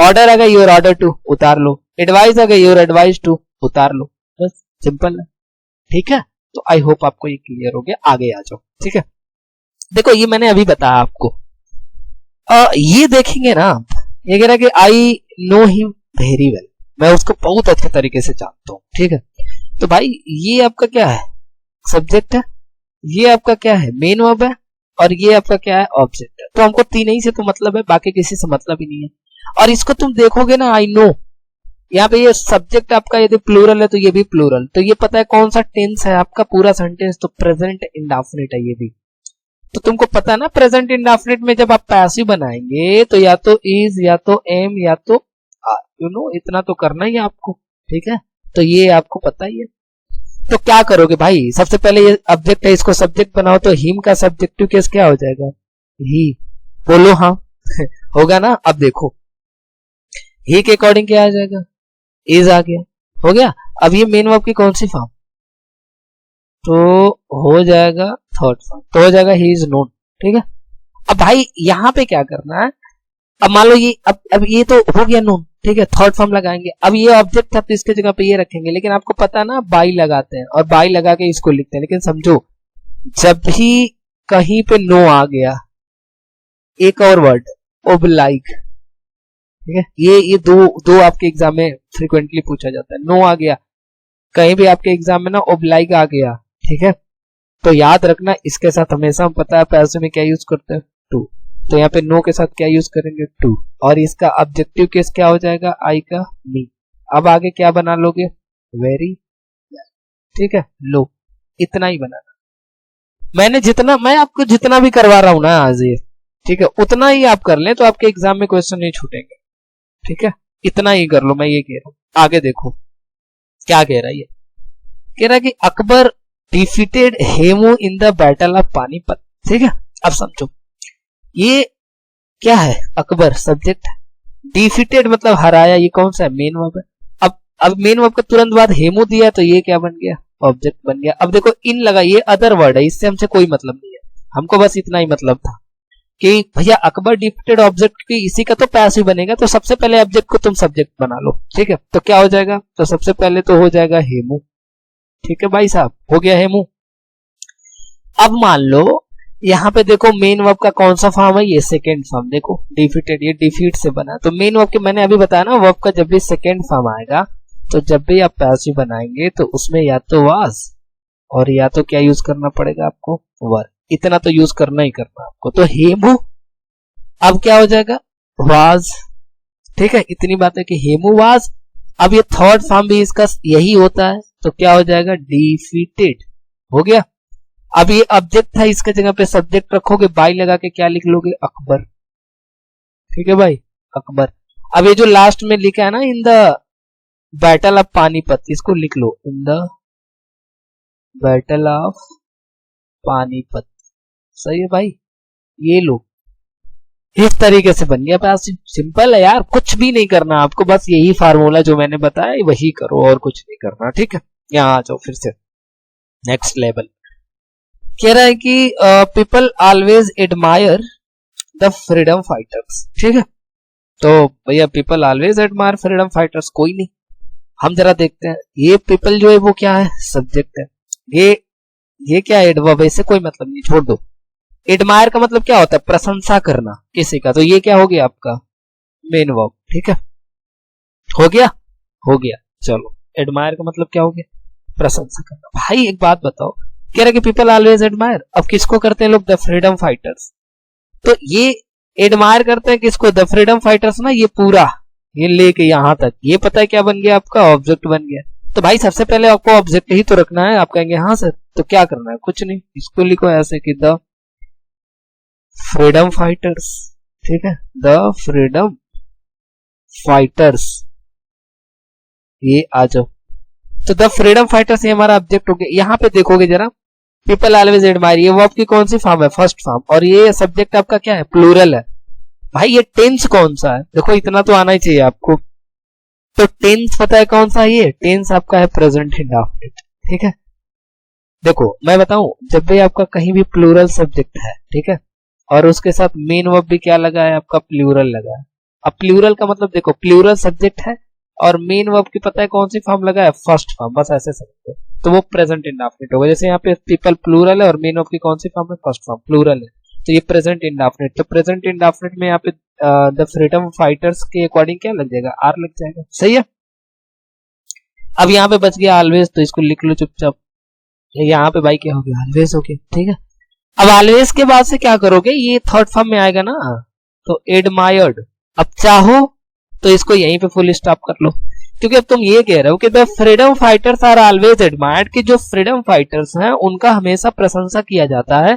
ऑर्डर आ गया यू आर ऑर्डर टू, उतार लो, एडवाइस आ गया यू आर एडवाइज टू, उतार लो, बस सिंपल है, ठीक है। तो आई होप आपको ये क्लियर हो गया, आगे आ जाओ, ठीक है। देखो ये मैंने अभी बताया आपको, ये देखेंगे ना आप, ये कह रहा है कि I know him very well, मैं उसको बहुत अच्छे तरीके से जानता हूं, ठीक है। तो भाई ये आपका क्या है? सब्जेक्ट है, ये आपका क्या है? मेन वर्ब है, और ये आपका क्या है? ऑब्जेक्ट है। तो हमको तीन ही से तो मतलब है, बाकी किसी से मतलब ही नहीं है। और इसको तुम देखोगे ना, आई नो, यहाँ पे ये सब्जेक्ट आपका यदि प्लूरल है तो ये भी प्लूरल, तो ये पता है कौन सा टेंस है आपका? पूरा सेंटेंस तो प्रेजेंट इंडेफिनिट है ये भी। तो तुमको पता है ना प्रेजेंट इंडेफिनिट में जब आप पैसिव बनाएंगे तो या तो इज, या तो एम, या तो आर, यू नो, इतना तो करना ही है आपको, ठीक है। तो ये आपको पता ही है। तो क्या करोगे भाई? सबसे पहले ये ऑब्जेक्ट है, इसको सब्जेक्ट बनाओ, तो हिम का सब्जेक्टिव केस क्या हो जाएगा? ही, बोलो हाँ होगा ना। अब देखो ही के अकॉर्डिंग क्या आ जाएगा? इज आ गया, हो गया। अब ये मेन वर्ब की कौन सी फॉर्म? तो हो जाएगा थर्ड फॉर्म, तो हो जाएगा ही इज नोन, ठीक है। अब भाई यहाँ पे क्या करना है? अब मान लो ये अब ये तो हो गया नोन, ठीक है, थर्ड फॉर्म लगाएंगे। अब ये ऑब्जेक्ट था तो इसके जगह पे ये रखेंगे, लेकिन आपको पता है ना बाई लगाते हैं, और बाई लगा के इसको लिखते हैं। लेकिन समझो जब भी कहीं पे नो आ गया, एक और वर्ड ओब्लाइक, ठीक है, ये दो आपके एग्जाम में फ्रिक्वेंटली पूछा जाता है। नो आ गया, कहीं भी आपके एग्जाम में ना ओब्लाइक आ गया, ठीक है, तो याद रखना इसके साथ हमेशा हम पता है पैसिव में क्या यूज करते हैं टू, तो यहाँ पे नो के साथ क्या यूज करेंगे टू, और इसका ऑब्जेक्टिव केस क्या हो जाएगा आई का मी। अब आगे क्या बना लोगे वेरी, ठीक है लो, इतना ही बनाना। मैं आपको जितना भी करवा रहा हूं ना आज ये, ठीक है उतना ही आप कर लें तो आपके एग्जाम में क्वेश्चन नहीं छूटेंगे, ठीक है इतना ही कर लो, मैं ये कह रहा हूं। आगे देखो क्या कह रहा है, ये कह रहा है कि Akbar defeated Hemu in the battle of Panipat, ठीक है। अब समझो ये क्या है, अकबर सब्जेक्ट, डिफीटेड मतलब हराया, ये कौन सा है मेन वर्ब है। अब मेन वर्ब के तुरंत बाद हेमू दिया तो ये क्या बन गया ऑब्जेक्ट बन गया। अब देखो इन लगा, ये अदर वर्ड है, इससे हमसे कोई मतलब नहीं है, हमको बस इतना ही मतलब था कि भैया अकबर डिफीटेड ऑब्जेक्ट की इसी का तो पैसिव बनेगा, तो सबसे पहले ऑब्जेक्ट को तुम सब्जेक्ट बना लो, ठीक है। तो क्या हो जाएगा, तो सबसे पहले तो हो जाएगा हेमू, ठीक है भाई साहब हो गया हेमू। अब मान लो यहाँ पे देखो मेन वर्ब का कौन सा फॉर्म है, ये सेकेंड फॉर्म, देखो डिफीटेड, ये डिफीट से बना, तो मेन वर्ब के मैंने अभी बताया ना वर्ब का जब भी सेकेंड फॉर्म आएगा तो जब भी आप पैसिव बनाएंगे तो उसमें या तो वाज और या तो क्या यूज करना पड़ेगा आपको वर, इतना तो यूज करना ही करना आपको। तो हेमू अब क्या हो जाएगा वाज, ठीक है इतनी बात है कि हेमू वाज। अब ये थर्ड फॉर्म भी इसका यही होता है, तो क्या हो जाएगा डिफीटेड, हो गया। अब ये ऑब्जेक्ट था, इसके जगह पे सब्जेक्ट रखोगे, बाई लगा के क्या लिख लोगे अकबर, ठीक है भाई अकबर। अब ये जो लास्ट में लिखा है ना in the battle of Panipat, इसको लिख लो in the battle of Panipat, सही है भाई, ये लो इस तरीके से बन गया पैसिव। सिंपल है यार, कुछ भी नहीं करना आपको, बस यही फार्मूला जो मैंने बताया वही करो और कुछ नहीं करना, ठीक है। यहाँ आ जाओ फिर से नेक्स्ट लेवल। कह रहा है कि people always admire the freedom fighters, ठीक है। तो भैया people always admire freedom fighters, कोई नहीं, हम जरा देखते हैं ये पीपल जो है वो क्या है सब्जेक्ट है, ये क्या है एडवर्ब है, इससे कोई मतलब नहीं, छोड़ दो। एडमायर का मतलब क्या होता है प्रशंसा करना किसी का, तो ये क्या हो गया आपका मेन वर्ब, ठीक है हो गया चलो। एडमायर का मतलब क्या हो गया प्रशंसा करना। भाई एक बात बताओ, कह रहा है कि पीपल ऑलवेज एडमायर, अब किसको करते हैं लोग द फ्रीडम फाइटर्स, तो ये एडमायर करते हैं किसको द फ्रीडम फाइटर्स ना, ये पूरा ये लेके यहां तक, ये पता है क्या बन गया आपका ऑब्जेक्ट बन गया। तो भाई सबसे पहले आपको ऑब्जेक्ट ही तो रखना है, आप कहेंगे हाँ सर, तो क्या करना है कुछ नहीं, इसको लिखो ऐसे कि द फ्रीडम फाइटर्स, ठीक है द फ्रीडम फाइटर्स, ये आ जाओ। तो द फ्रीडम फाइटर्स ये हमारा ऑब्जेक्ट हो गया। यहाँ पे देखोगे जरा पीपल ऑलवेज एडमायर, ये वर्ब की कौन सी फॉर्म है फर्स्ट फॉर्म, और ये सब्जेक्ट आपका क्या है प्लूरल है। भाई ये टेंस कौन सा है, देखो इतना तो आना ही चाहिए आपको, तो टेंस पता है कौन सा है, ये टेंस आपका है प्रेजेंट इंडेफिनिट, ठीक है। देखो मैं बताऊं, जब भी आपका कहीं भी प्लूरल सब्जेक्ट है, ठीक है, और उसके साथ मेन वर्ब भी क्या लगा है आपका प्लूरल लगा है। अब प्लूरल का मतलब देखो प्लूरल सब्जेक्ट है और मेन वर्ब की पता है कौन सी फॉर्म लगा है फर्स्ट फॉर्म, बस ऐसे समझो, तो वो प्रेजेंट इंडेफिनिट होगा। जैसे यहाँ पे पीपल प्लूरल है और मेन वर्ब की कौन सी फॉर्म है फर्स्ट फॉर्म प्लूरल है, तो ये प्रेजेंट इंडेफिनिट, तो प्रेजेंट इंडेफिनिट में यहाँ पे द फ्रीडम फाइटर्स के अकॉर्डिंग क्या लग जाएगा आर लग जाएगा, सही है। अब यहाँ पे बच गया ऑलवेज, तो इसको लिख लो चुपचाप, यहाँ पे भाई क्या हो गया ऑलवेज हो गया, ठीक है। अब ऑलवेज के बाद से क्या करोगे, ये थर्ड फॉर्म में आएगा ना, तो एडमायर्ड, अब चाहो तो इसको यहीं पे फुल स्टॉप कर लो, क्योंकि अब तुम ये कह रहे हो कि the freedom fighters are always admired, कि जो फ्रीडम फाइटर्स हैं उनका हमेशा प्रशंसा किया जाता है,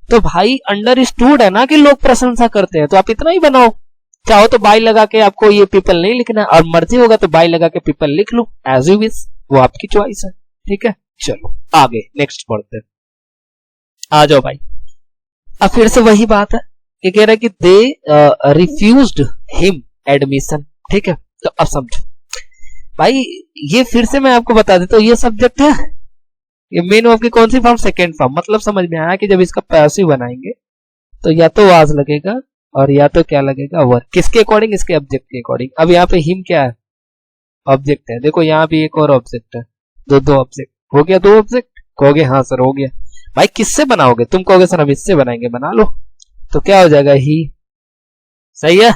तो भाई अंडरस्टूड है ना कि लोग प्रशंसा करते हैं, तो आप इतना ही बनाओ। चाहो तो बाई लगा के आपको ये पीपल नहीं लिखना, और मर्जी होगा तो बाई लगा के पीपल लिख लो, एज यू विश, वो आपकी चॉइस है, ठीक है। चलो आगे नेक्स्ट पढ़ते हैं, आ जाओ भाई। अब फिर से वही बात है कि कह रहा है कि दे रिफ्यूज्ड हिम एडमिशन, ठीक है। तो अब समझो भाई, ये फिर से मैं आपको बता देता हूँ, ये सब्जेक्ट है, ये मेन वर्ब की कौन सी फॉर्म सेकेंड फॉर्म, मतलब समझ में आया कि जब इसका पैसिव बनाएंगे तो या तो वाज लगेगा और या तो क्या लगेगा वर, किसके अकॉर्डिंग इसके ऑब्जेक्ट के अकॉर्डिंग। अब यहाँ पे हिम क्या है ऑब्जेक्ट है, देखो यहाँ भी एक और ऑब्जेक्ट है, दो ऑब्जेक्ट हो गया, दो ऑब्जेक्ट कहोगे हाँ सर हो गया। भाई किससे बनाओगे, तुम कहोगे सर हम इससे बनाएंगे, बना लो, तो क्या हो जाएगा ही, सही है।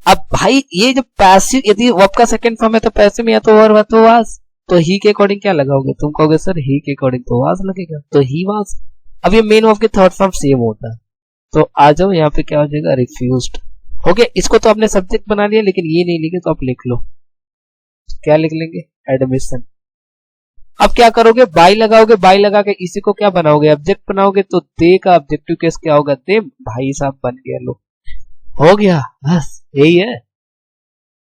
अब भाई ये जब पैसिव, यदि वर्ब का सेकंड फॉर्म है तो पैसिव में या तो वर तो वाज, तो ही के अकॉर्डिंग क्या लगाओगे, तुम कहोगे सर ही के अकॉर्डिंग तो वाज लगेगा, तो ही वाज। अब ये मेन ऑफ के थर्ड फॉर्म सेम होता है, तो आ जाओ यहाँ पे क्या हो जाएगा, रिफ्यूज्ड हो गया। इसको तो आपने सब्जेक्ट बना लिया, लेकिन ये नहीं लिखे तो आप लिख लो, क्या लिख लेंगे, एडमिशन। अब क्या करोगे, बाई लगाओगे, बाई लगा के इसी को क्या बनाओगे, ऑब्जेक्ट बनाओगे, तो दे का ऑब्जेक्टिव केस क्या होगा, दे, भाई साहब बन गया, लो हो गया, बस यही है,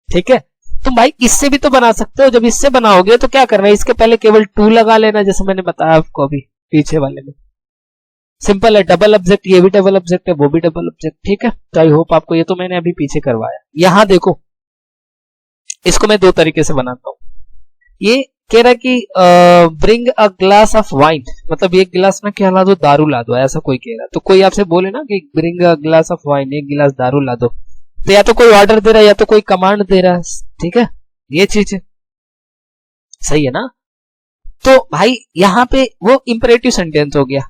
ठीक है। तुम भाई इससे भी तो बना सकते हो, जब इससे बनाओगे तो क्या करना है, इसके पहले केवल टू लगा लेना, जैसे मैंने बताया आपको अभी पीछे वाले में, सिंपल है। डबल ऑब्जेक्ट, ये भी डबल ऑब्जेक्ट है, वो भी डबल ऑब्जेक्ट, ठीक है। तो आई होप आपको, ये तो मैंने अभी पीछे करवाया। यहां देखो, इसको मैं दो तरीके से बनाता हूं। ये कह रहा है कि bring a glass of wine, मतलब एक गिलास में क्या ला दो, दारू ला दो, ऐसा कोई कह रहा है। तो कोई आपसे बोले ना कि bring a glass of wine, एक गिलास दारू ला दो, तो या तो कोई ऑर्डर दे रहा है या तो कोई कमांड दे रहा है, ठीक है, ये चीज है, सही है ना। तो भाई यहाँ पे वो इंपरेटिव सेंटेंस हो गया।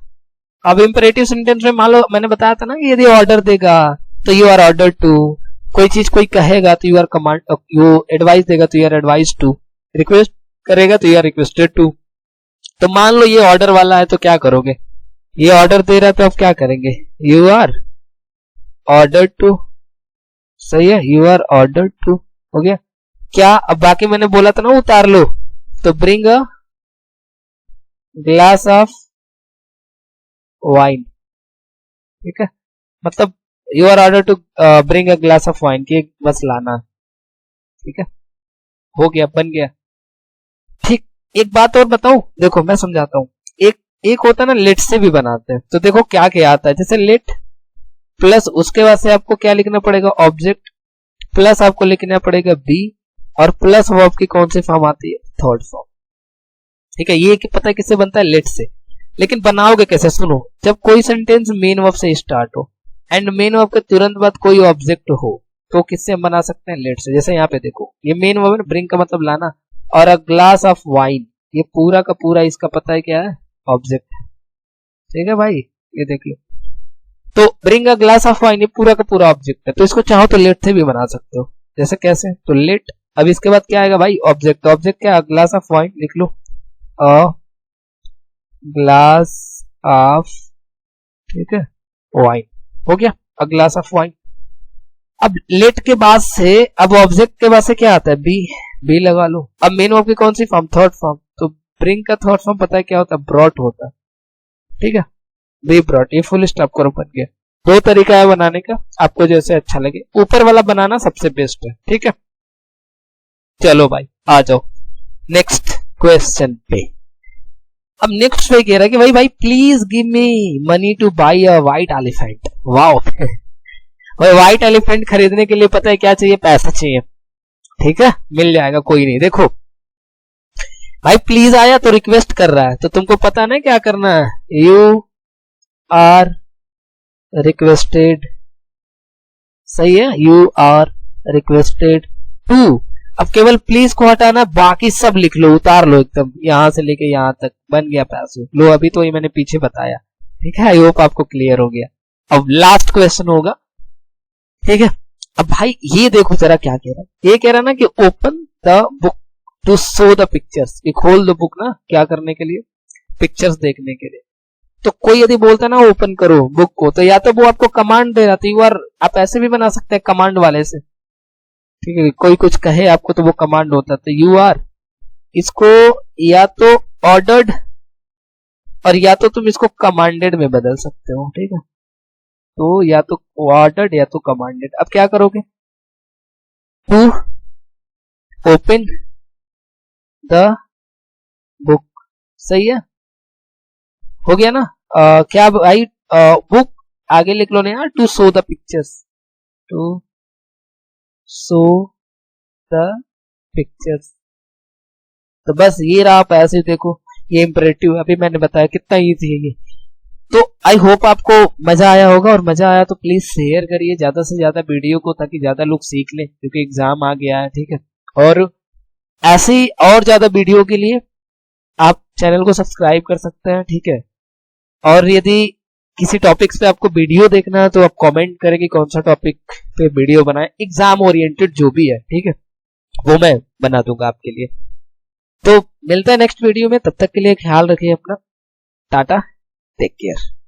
अब इंपरेटिव सेंटेंस में मान लो मैंने बताया था ना कि यदि ऑर्डर देगा तो यू आर ऑर्डर टू, कोई चीज कोई कहेगा तो you are command, you advice देगा तो you are advise to, request करेगा तो यू आर रिक्वेस्टेड टू। तो मान लो ये ऑर्डर वाला है तो क्या करोगे, ये ऑर्डर दे रहा है तो आप क्या करेंगे, यू आर ऑर्डर टू, सही है, यू आर ऑर्डर टू हो गया। क्या अब बाकी मैंने बोला था ना उतार लो, तो bring a glass of wine, ठीक है, मतलब you are order to bring a glass of wine, की बस लाना, ठीक है, हो गया, बन गया, ठीक। एक बात और बताऊं, देखो मैं समझाता हूं, एक होता है ना लेट से भी बनाते हैं, तो देखो क्या क्या आता है, जैसे लेट प्लस उसके बाद से आपको क्या लिखना पड़ेगा, ऑब्जेक्ट, प्लस आपको लिखना पड़ेगा बी, और प्लस वर्ब की कौन सी फॉर्म आती है, थर्ड फॉर्म, ठीक है। ये पता है किससे बनता है, लेट से। लेकिन बनाओगे कैसे, सुनो, जब कोई सेंटेंस मेन वर्ब से स्टार्ट हो एंड मेन वर्ब के तुरंत बाद कोई ऑब्जेक्ट हो, तो किससे हम बना सकते हैं, लेट से। जैसे यहाँ पे देखो, ये मेन वर्ब है, ब्रिंग का मतलब लाना, और अ ग्लास ऑफ वाइन, ये पूरा का पूरा इसका पता है क्या है, ऑब्जेक्ट है, ठीक है भाई, ये देख लो। तो bring a glass of wine, ये पूरा का पूरा ऑब्जेक्ट है, तो इसको चाहो तो लेट से भी बना सकते हो, जैसे कैसे, तो लेट, अब इसके बाद क्या आएगा भाई, ऑब्जेक्ट, ऑब्जेक्ट क्या, ग्लास ऑफ वाइन, लिख लो, अ ग्लास ऑफ, ठीक है, वाइन, हो गया, अ ग्लास ऑफ वाइन। अब लेट के बाद से, अब ऑब्जेक्ट के बाद से क्या आता है, बी, बी लगा लो। अब मेन वर्ब की कौन सी फॉर्म, थर्ड फॉर्म, तो ब्रिंग का थर्ड फॉर्म पता है क्या होता है, ब्रॉट होता है, ठीक है, बी ब्रॉट, ये फुल स्टॉप करो, बन गया। दो तरीका है बनाने का, आपको जैसे अच्छा लगे, ऊपर वाला बनाना सबसे बेस्ट है, ठीक है। चलो भाई आ जाओ नेक्स्ट क्वेश्चन पे। अब नेक्स्ट पे कह रहा है कि भाई please give me money two by a white elephant, wow भाई व्हाइट एलिफेंट खरीदने के लिए पता है क्या चाहिए, पैसा चाहिए, ठीक है, मिल जाएगा, कोई नहीं। देखो भाई प्लीज आया तो रिक्वेस्ट कर रहा है, तो तुमको पता ना क्या करना है, यू आर रिक्वेस्टेड, सही है, यू आर रिक्वेस्टेड टू। अब केवल प्लीज को हटाना, बाकी सब लिख लो, उतार लो एकदम, यहां से लेके यहां तक, बन गया पैसे, लो। अभी तो ये मैंने पीछे बताया, ठीक है, आई होप आपको क्लियर हो गया। अब लास्ट क्वेश्चन होगा, ठीक है। अब भाई ये देखो जरा क्या कह रहा है, ये कह रहा है ना कि open the book to show the pictures, ये खोल दो बुक ना, क्या करने के लिए, पिक्चर्स देखने के लिए। तो कोई यदि बोलता ना ओपन करो बुक को, तो या तो वो आपको कमांड दे रहा था, यू आर, आप ऐसे भी बना सकते हैं कमांड वाले से, ठीक है, कोई कुछ कहे आपको तो वो कमांड होता है, तो यू आर, इसको या तो ऑर्डर्ड और या तो तुम इसको कमांडेड में बदल सकते हो, ठीक है, तो या तो ऑर्डर्ड या तो कमांडेड। अब क्या करोगे, टू ओपन द बुक, सही है, हो गया ना। क्या भाई, बुक आगे लिख लो ना यार, to show the pictures, to show the pictures, तो बस ये रहा, आप ऐसे देखो, ये इंपरेटिव, अभी मैंने बताया कितना इजी है ये। तो आई होप आपको मजा आया होगा, और मजा आया तो प्लीज शेयर करिए ज्यादा से ज्यादा वीडियो को, ताकि ज्यादा लोग सीख लें, क्योंकि एग्जाम आ गया है, ठीक है। और ऐसी और ज्यादा वीडियो के लिए आप चैनल को सब्सक्राइब कर सकते हैं, ठीक है। और यदि किसी टॉपिक्स पे आपको वीडियो देखना है तो आप कमेंट करें कि कौन सा टॉपिक पे वीडियो बनाए, एग्जाम ओरिएंटेड जो भी है, ठीक है, वो मैं बना दूंगा आपके लिए। तो मिलता है नेक्स्ट वीडियो में, तब तक के लिए ख्याल रखिए अपना। Tata, take care.